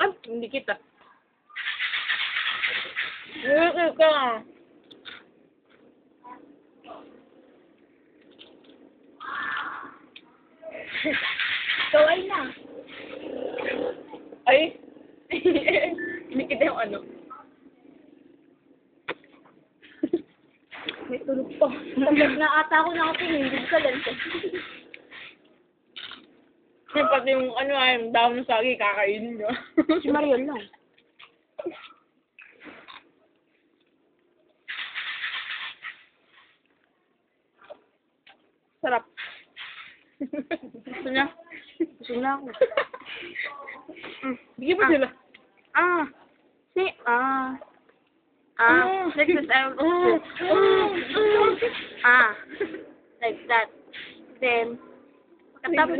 Ah, hindi kita. Hindi ka. Kaway na. Ay. Hindi kita yung ano. May tulog pa. Tagal na ata ako nakatingin. Ka lang. Yung pati yung ano ay, yung dahon ng sagi, kakainin nyo. Si Mariel lang. Sarap. Gusto niya? Gusto na ako. Bigyan mo sila. Like this, like that. Then, tapos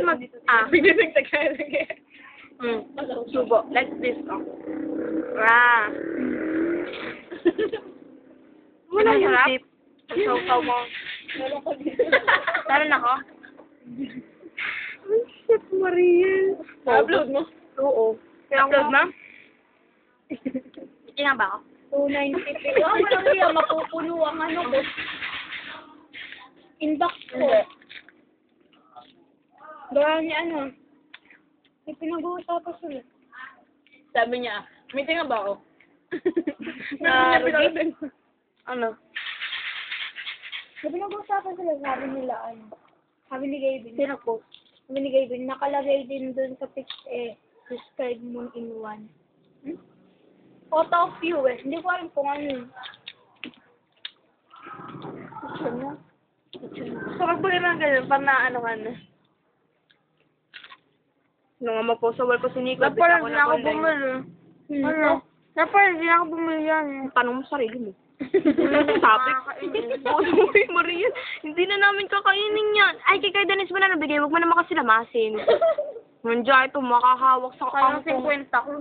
Binibigtag ka lagi. subo. Like this, Wala yung dip. Saw mo. Tara na ako. Shit, Mariel. Na-upload mo? Oo. Upload mo? Hindi nga ba ako? 290. Wala niya, mapupuno ang ano ko. Inbox ko. Gawa niya ano. May pinag-uusapan sila. Sabi niya, meeting nga ba ako? Rudy? Ano? May pinag-uusapan sila, sabi nila ano. Sabi ni Gavin. Sino po? Sabi ni Gavin, nakalagay din dun sa text describe mo in one. Photo of you Hindi ko alam kung ano yun. Picture na. So, magbuli lang ganyan, para na ano ka na. Nung nga mag-post-awal ko si Nico, Dapat hindi na ako bumili. Ano? Dapat hindi na ako bumili yan. Tanong mo sarili mo. Topic. Uy, Maria, hindi na namin kakainin yan. Ay, kay Dennis mo na nabigay, huwag mo naman kasi lamasin. Nandiyan ito, makahawak sa Parang kangkong. 50 ko.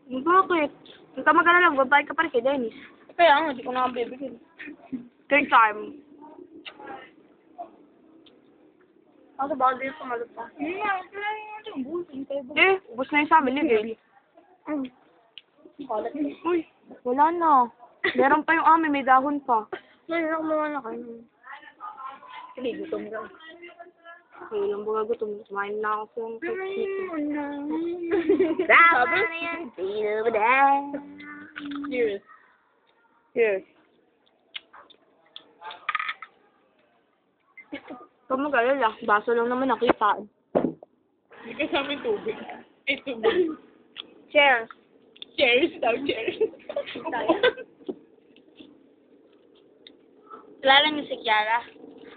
Bakit? Huwag ka mag-alala, babae ka pa rin kay Dennis. Kaya nga, hindi ko na bibigyan. Third time. Kasi baka din sumalot pa. Hindi nga, wala yung busin. Ubus na yung sa amin ni Gail. Kalat. Uy, wala na. Meron pa yung amin, may dahon pa. Ngayon ako mawala kayo. Hindi, gutom ka. Okay lang ba gutom? Kumain na ako sa Sabi na yan. Cheers. Cheers. Huwag mag-alala, baso lang naman nakita. Hindi ka sa amin tubig. Eh, tubig. Cheers. Cheers daw, cheers. Kilala niyo si Kiara?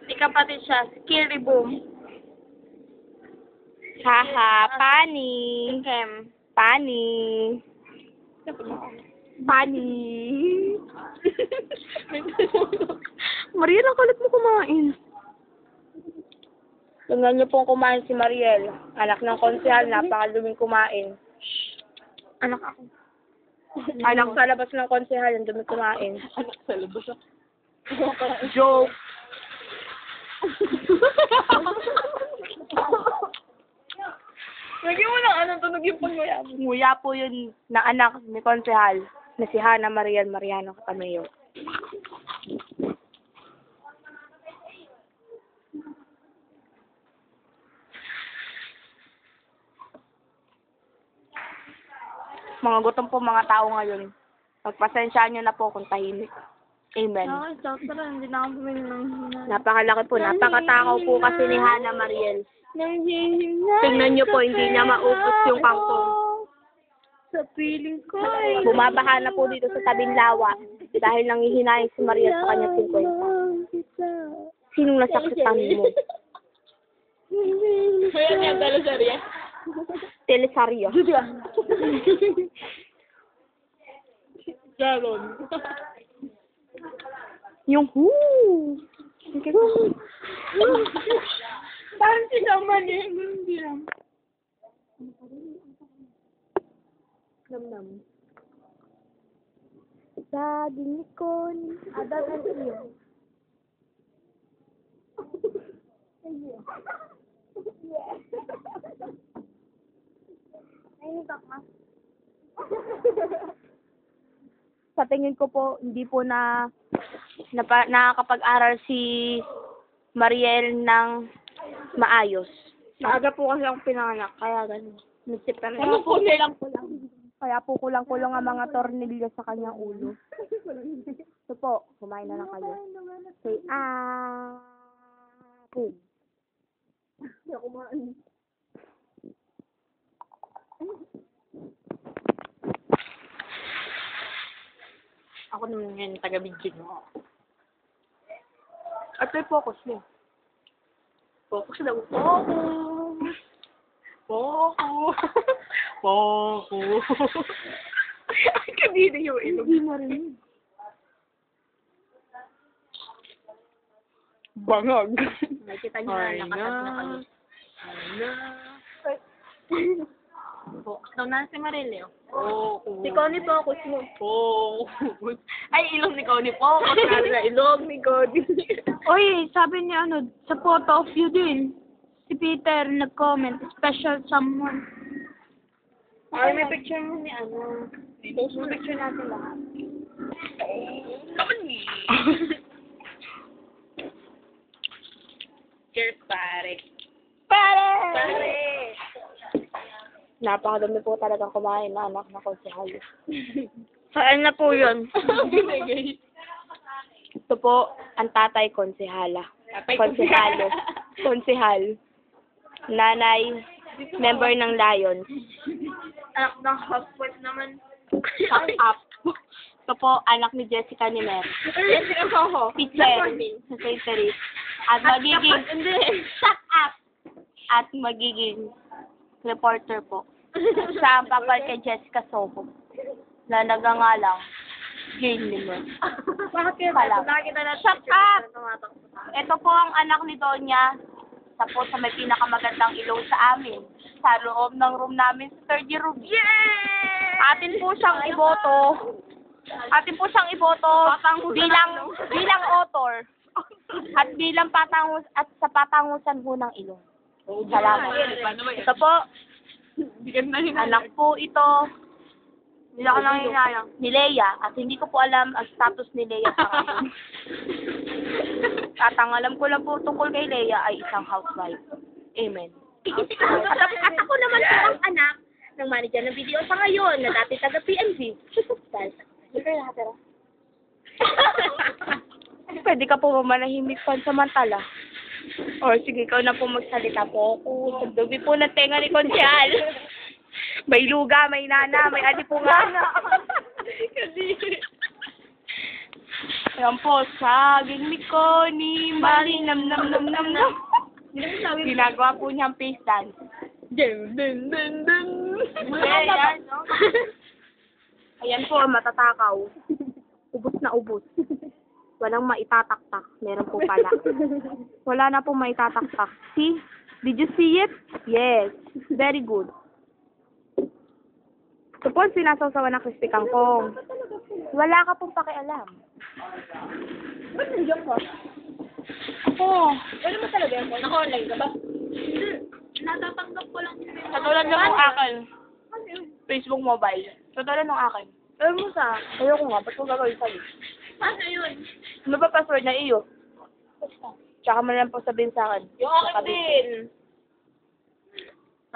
Di kapatid siya, si Kiri Boom. Haha, pani. Kem. Pani. Pani. Mariel, ang kalit mo kumain. Tingnan niyo pong kumain si Mariel. Anak ng konsehal, napakaluming kumain. Anak ako. Anak sa labas ng konsehal, ang dumi kumain. Anak sa labas ako. Joke. Lagyan mo ng anong tunog yung panguya. Nguya po yun na anak ni konsehal na si Hana Mariel Mariano Catamayo. Mga gutom po mga tao ngayon. Pagpasensyaan nyo na po kung tahimik. Amen. Ay, tara, hindi na ako bumili ng Napakalaki po. Napakatakaw po kasi ni Hana Mariel. Tingnan nyo po, hindi niya maubos yung kangkong. Sa piling ko Bumabaha na po dito sa tabing lawa dahil nanghihinayin si Mariel sa kanyang 50. Sinong nasaktan mo? Kaya niya dala sa riya. Telesario. Garon. Yung Parang sinaman eh. Hindi lang. Nam-nam. Sa dinikon. Adat ang iyo. Ay, baka. Sa tingin ko po, hindi po nakakapag-aral si Mariel ng maayos. Maaga po kasi akong pinanganak, kaya ganun. Nagsipan na. Ano po nilang ko lang? Kaya po kulang-kulang ang mga tornilyo sa kanyang ulo. So po, kumain na lang kayo. Say, boom. Hindi ako kumain. Ako naman ngayon, taga-bidyo mo. At may focus mo. Focus daw. Focus! Focus! Focus! Ay, kanina yung ilog. Hindi mo rin. Bangag. Nakita niyo na nakatat na kami. Focus daw na si Marilio. Focus. Si Connie focus mo. Focus. Ay, ilong ni Connie. Focus na ilong ni Connie. Oy, sabi niya sa photo of you din. Si Peter nag-comment, special someone. Ay, may picture mo ni Post mo picture natin lahat. Connie! Cheers, pare. Pare! Napakadami po talagang kumain na anak na konsehal. Saan na po yun? Ito po, ang tatay konsehala. Konsehalo. Konsehal. Nanay, member ng Lions. Anak ng housewife naman. Shut up. Ito po, anak ni Jessica ni Mer. Jessica Soho. Teacher sa St. Teresa. At magiging... Hindi. Shut up! At magiging reporter po. Siya ang papal kay Jessica Soho. Na nagangalang Jane Limmer. Bakit kaya Pala. nakita na Shut up! Ito po ang anak ni Donya. Sa po sa may pinakamagandang ilong sa amin. Sa loob ng room namin sa third year room. Yay! Atin po siyang iboto. Atin po siyang iboto bilang author. At bilang patangus at sa patangusan po ng ilong. Salamat. Ito po, anak po ito. Hindi ako nanginayang. Ni Leia. At hindi ko po alam ang status ni Leia sa ngayon. At ang alam ko lang po tungkol kay Leia ay isang housewife. Amen. At ako naman po ang anak ng manager ng video sa ngayon na dati taga PNG. Pwede ka po manahimik pansamantala. O sige, ikaw na po magsalita po. Sa dubi po ng tenga ni Konsyal. May luga, may nana, may adipungana. Ayan po, saging ni Connie, mali, nam. Ginagawa po niyang face dance. Dun. Ayan po, matatakaw. Ubus na ubus. Walang maitataktak. Meron po pala. Wala na po maitataktak. See? Did you see it? Yes. Very good. Ito po ang sinasawsawan ng crispy kangkong. Wala ka pong pakialam. Ba't nandiyan ka? Oo. Ano mo talaga yan? Naka-online ka ba? Natatanggap ko lang. Katulad ng akin. Facebook mobile. Katulad ng akin. Alam mo sa? Ayoko nga. Ba't ko gagawin sa'yo? Paano yun? Ano ba password na iyo? Tsaka mo lang po sabihin sa akin. Yung akin din.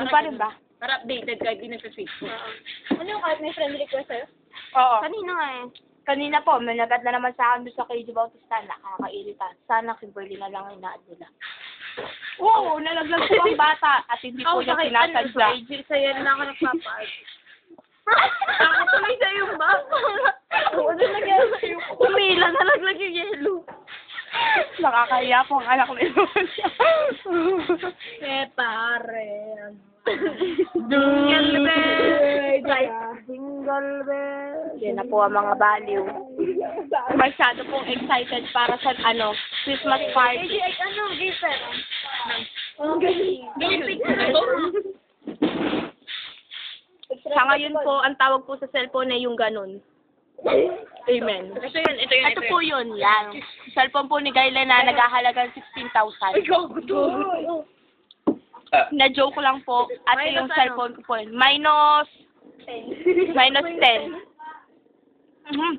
Yung pa rin ba? Para updated kahit di nagsa-Facebook. Ano yung kahit may friend request sa'yo? Oo. Kanina nga eh. Kanina po, may nagad na naman sa akin doon sa KG Bautista. Nakakairita. Sana Kimberly na lang inaad nila. Wow! Nalaglag po ang bata at hindi po niya sinasadya. Sa'yo na ako nagpapag. Ako tuloy sa'yo ba? Ano nangyari sa'yo? Umila, nalaglag yung yellow. Nakakahiya po ang anak ni Lola. Pare. Jingle bell. Jingle bell. Yan na po ang mga baliw. Masyado pong excited para sa Christmas party. Ano, gifer? Gifer. Sa ngayon po, ang tawag po sa cellphone ay yung ganun. Amen. Ito yun. Ito po yun, yan. Cellphone po ni Gayla na naghahalagang 16,000. Ay, gago to. Na-joke lang po. At Minus yung ano? cellphone ko po. Minus 10. Mhm.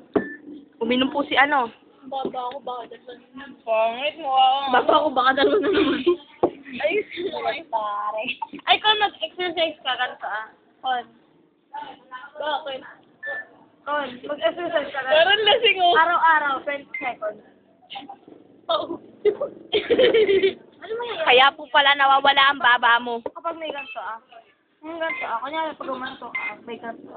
Uminom po si ano. Baba ako, baka dalawa naman. Pangit mo ako. Baba ako, baka dalawa na naman. Ayos mo. Pare. Ay, kung nag-exercise ka, ganito Kon. Bakit? Kon, mag-exercise ka na. Parang lasing oh. Araw-araw, 20 seconds. Oo. Ano mo yan? Kaya po pala nawawala ang baba mo. Kapag may ganito kunyari pag gumanto ka, may ganito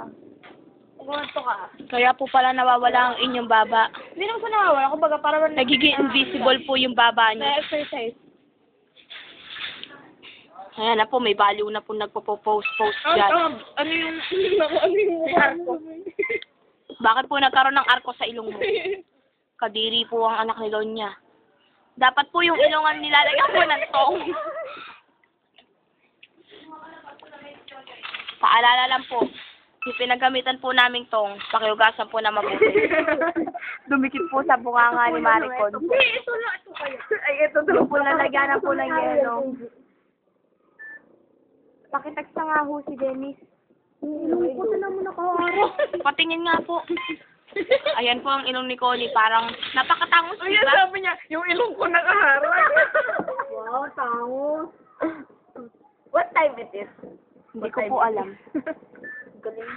Pag gumanto ka, Kaya po pala nawawala ang inyong baba. hindi naman sa nawawala, kumbaga parang Nagiging invisible po yung baba niyo. na-exercise. Ayan na po, may baliw na po nagpo-post dyan. Ano yung mukha mo? Bakit po nagkaroon ng arko sa ilong mo? Kadiri po ang anak ni Lonya. Dapat po yung ilongan nilalagyan po ng tong. Paalala lang po, yung pinagamitan po naming tong, pakiugasan po na mabuti. Dumikit po sa bunganga ni Maricon. Ito kaya. Ay, ito Yung po lalagyan po ng yelo. Pakitagsa nga ho si Dennis. Puta na muna ka araw. Patingin nga po. Ayan po ang ilong ni Connie, parang napakatangos, di Ayan, ba? sabi niya, yung ilong ko nakaharang. Wow, tango. What time it is? Hindi ko po alam. Galing.